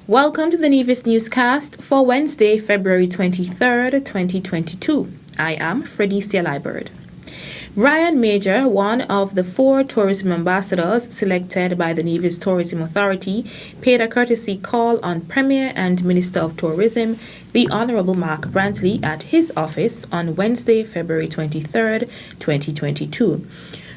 Welcome to the Nevis newscast for Wednesday, February 23rd, 2022. I am Fredicia Liebert. Brian Major, one of the 4 tourism ambassadors selected by the Nevis Tourism Authority, paid a courtesy call on Premier and Minister of Tourism, the Honourable Mark Brantley, at his office on Wednesday, February 23rd, 2022.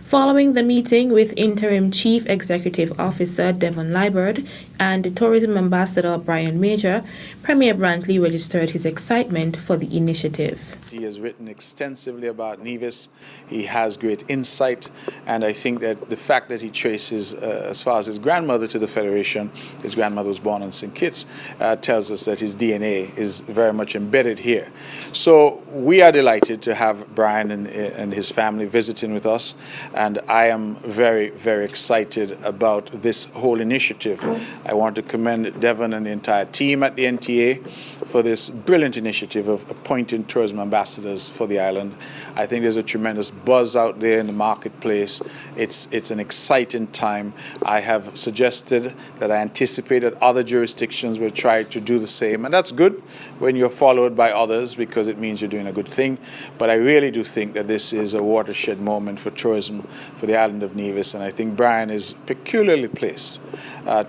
Following the meeting with Interim Chief Executive Officer Devon Liebert and Tourism Ambassador Brian Major, Premier Brantley registered his excitement for the initiative. He has written extensively about Nevis. He has great insight, and I think that the fact that he traces as far as his grandmother to the Federation, his grandmother was born in St. Kitts, tells us that his DNA is very much embedded here. So we are delighted to have Brian and his family visiting with us, and I am very, very excited about this whole initiative. I want to commend Devon and the entire team at the NTA for this brilliant initiative of appointing tourism ambassadors for the island. I think there's a tremendous buzz out there in the marketplace. It's an exciting time. I have suggested that I anticipate that other jurisdictions will try to do the same, and that's good when you're followed by others because it means you're doing a good thing. But I really do think that this is a watershed moment for tourism for the island of Nevis, and I think Brian is peculiarly placed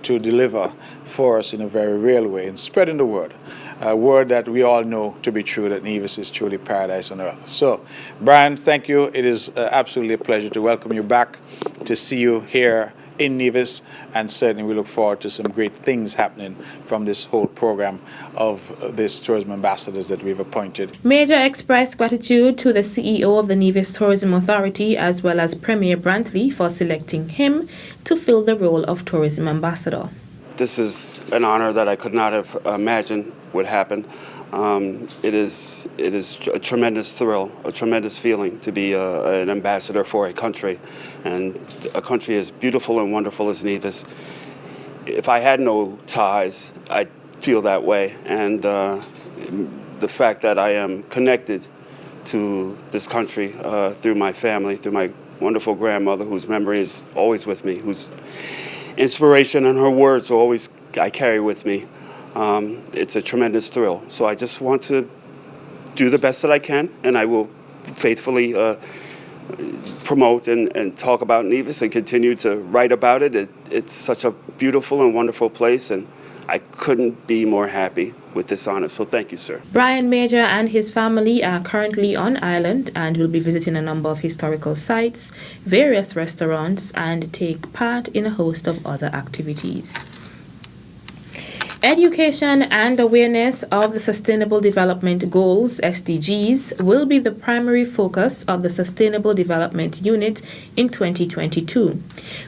to deliver for us in a very real way in spreading the word. A word that we all know to be true, that Nevis is truly paradise on earth. So, Brian, thank you. It is absolutely a pleasure to welcome you back, to see you here in Nevis, and certainly we look forward to some great things happening from this whole program of these tourism ambassadors that we've appointed. Major expressed gratitude to the CEO of the Nevis Tourism Authority as well as Premier Brantley for selecting him to fill the role of tourism ambassador. This is an honor that I could not have imagined would happen. It is a tremendous thrill, a tremendous feeling to be an ambassador for a country, and a country as beautiful and wonderful as Nevis. If I had no ties, I'd feel that way, and the fact that I am connected to this country through my family, through my wonderful grandmother, whose memory is always with me, whose inspiration and her words are always I carry with me. It's a tremendous thrill. So I just want to do the best that I can, and I will faithfully promote and talk about Nevis and continue to write about it. It's such a beautiful and wonderful place, and I couldn't be more happy with this honor. So thank you, sir. Brian Major and his family are currently on island and will be visiting a number of historical sites, various restaurants, and take part in a host of other activities. Education and awareness of the Sustainable Development Goals, SDGs, will be the primary focus of the Sustainable Development Unit in 2022.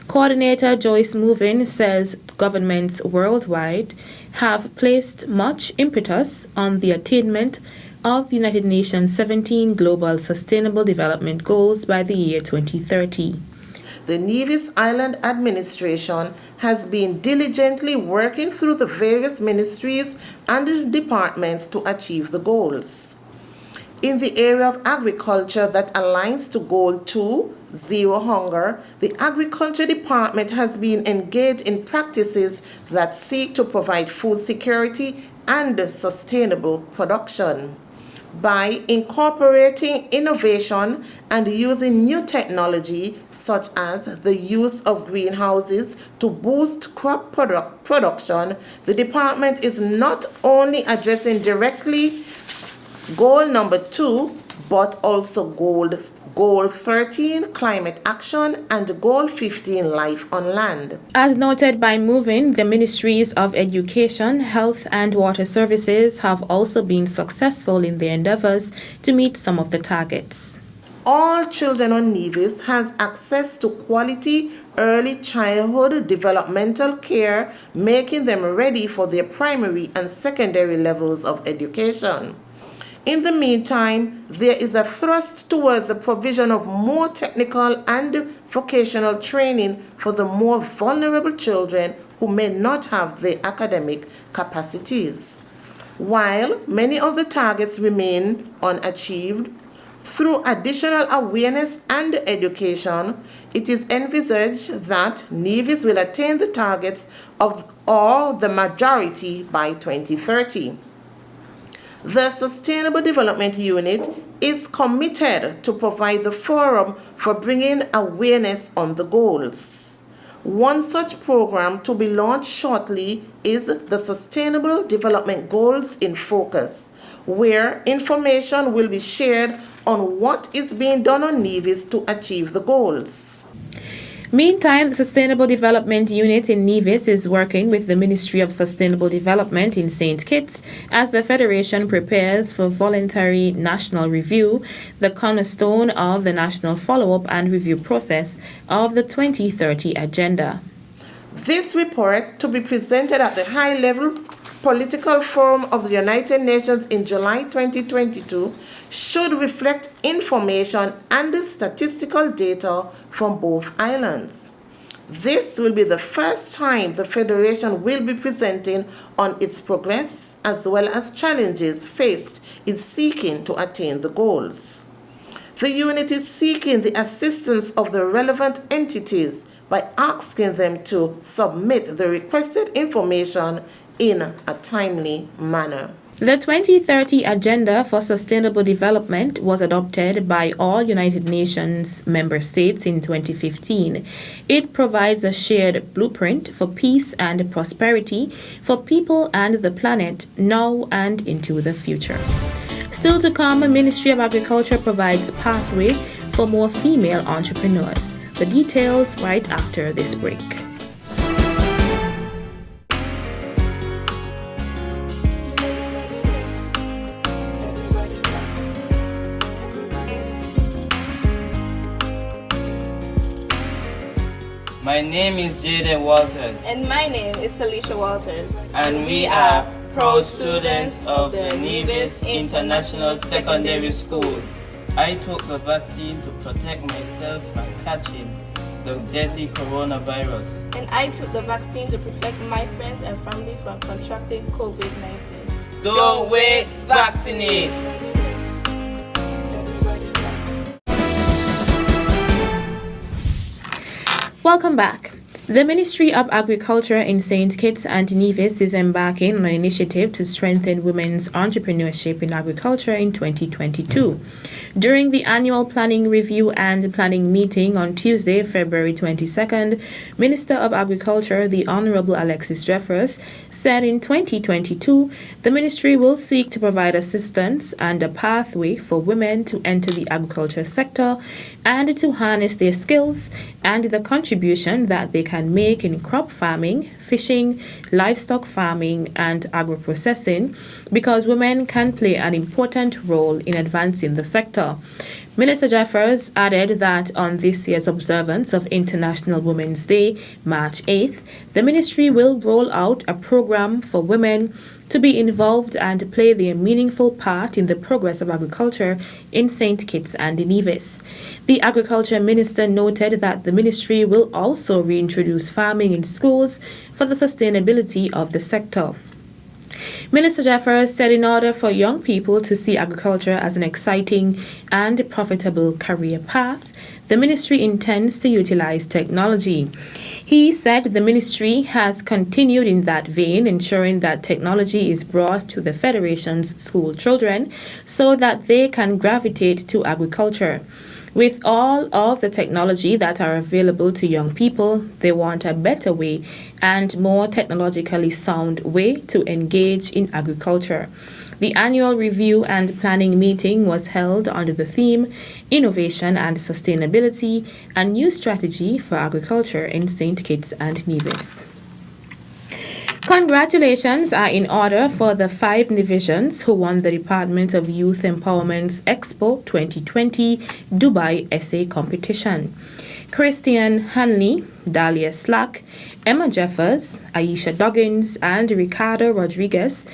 Coordinator Joyce Movin says governments worldwide have placed much impetus on the attainment of the United Nations 17 Global Sustainable Development Goals by the year 2030. The Nevis Island Administration has been diligently working through the various ministries and departments to achieve the goals. In the area of agriculture that aligns to Goal 2, Zero Hunger, the Agriculture Department has been engaged in practices that seek to provide food security and sustainable production. By incorporating innovation and using new technology such as the use of greenhouses to boost crop production, the department is not only addressing directly goal number 2, but also Goal 13, Climate Action, and Goal 15, Life on Land. As noted by Movin, the Ministries of Education, Health and Water Services have also been successful in their endeavors to meet some of the targets. All children on Nevis has access to quality early childhood developmental care, making them ready for their primary and secondary levels of education. In the meantime, there is a thrust towards the provision of more technical and vocational training for the more vulnerable children who may not have the academic capacities. While many of the targets remain unachieved, Through additional awareness and education, it is envisaged that Nevis will attain the targets of or the majority by 2030. The Sustainable Development Unit is committed to provide the forum for bringing awareness on the goals. One such program to be launched shortly is the Sustainable Development Goals in Focus, where information will be shared on what is being done on Nevis to achieve the goals. Meantime, the Sustainable Development Unit in Nevis is working with the Ministry of Sustainable Development in St. Kitts as the Federation prepares for voluntary national review, the cornerstone of the national follow-up and review process of the 2030 agenda. This report, to be presented at the high-level Political Forum of the United Nations in July 2022, should reflect information and statistical data from both islands. This will be the first time the Federation will be presenting on its progress as well as challenges faced in seeking to attain the goals. The unit is seeking the assistance of the relevant entities by asking them to submit the requested information in a timely manner. The 2030 Agenda for Sustainable Development was adopted by all United Nations member states in 2015. It provides a shared blueprint for peace and prosperity for people and the planet now and into the future. Still to come, Ministry of Agriculture provides pathway for more female entrepreneurs. The details right after this break. My name is Jaden Walters. And my name is Alicia Walters. And we are proud students of the Nevis International Secondary School. I took the vaccine to protect myself from catching the deadly coronavirus. And I took the vaccine to protect my friends and family from contracting COVID-19. Don't wait, vaccinate! Welcome back. The Ministry of Agriculture in St. Kitts and Nevis is embarking on an initiative to strengthen women's entrepreneurship in agriculture in 2022. During the annual planning review and planning meeting on Tuesday, February 22nd, Minister of Agriculture, the Honorable Alexis Jeffers, said in 2022, the ministry will seek to provide assistance and a pathway for women to enter the agriculture sector and to harness their skills and the contribution that they can make in crop farming, fishing, livestock farming, and agro-processing, because women can play an important role in advancing the sector. Minister Jeffers added that on this year's observance of International Women's Day, March 8th, the ministry will roll out a program for women to be involved and play their meaningful part in the progress of agriculture in St. Kitts and Nevis. The Agriculture Minister noted that the ministry will also reintroduce farming in schools for the sustainability of the sector. Minister Jeffers said in order for young people to see agriculture as an exciting and profitable career path, the ministry intends to utilize technology. He said the ministry has continued in that vein, ensuring that technology is brought to the Federation's school children so that they can gravitate to agriculture. With all of the technology that are available to young people, they want a better way and more technologically sound way to engage in agriculture. The annual review and planning meeting was held under the theme Innovation and Sustainability, a New Strategy for Agriculture in St. Kitts and Nevis. Congratulations are in order for the 5 Nevisians who won the Department of Youth Empowerment's Expo 2020 Dubai Essay Competition. Christian Hanley, Dahlia Slack, Emma Jeffers, Aisha Doggins, and Ricardo Rodriguez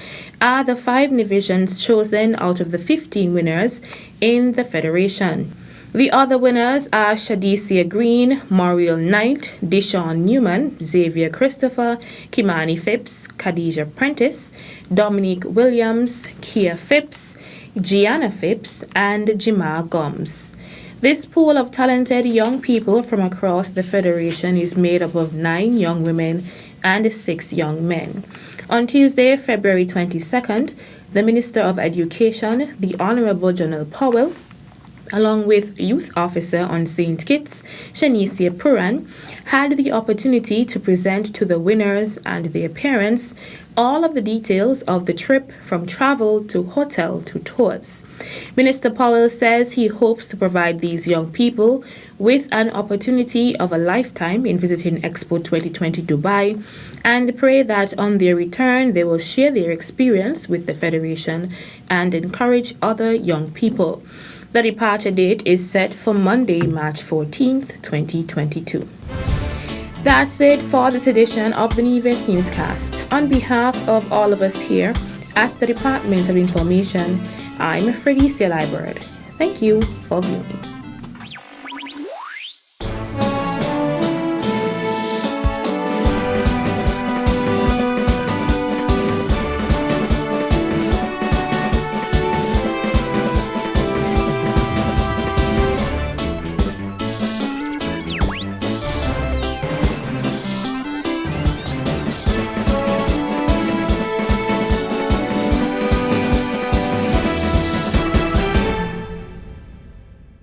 are the 5 Nevisians chosen out of the 15 winners in the Federation. The other winners are Shadicia Green, Mauriel Knight, Deshaun Newman, Xavier Christopher, Kimani Phipps, Khadijah Prentice, Dominique Williams, Kia Phipps, Gianna Phipps, and Jima Gomes. This pool of talented young people from across the Federation is made up of 9 young women and 6 young men. On Tuesday, February 22nd, the Minister of Education, the Honorable Janelle Powell, along with Youth Officer on St. Kitts, Shanicia Puran, had the opportunity to present to the winners and their parents all of the details of the trip from travel to hotel to tours. Minister Powell says he hopes to provide these young people with an opportunity of a lifetime in visiting Expo 2020 Dubai and pray that on their return they will share their experience with the Federation and encourage other young people. The departure date is set for Monday, March 14th, 2022. That's it for this edition of the Nevis Newscast. On behalf of all of us here at the Department of Information, I'm Freddie Liebert. Thank you for viewing.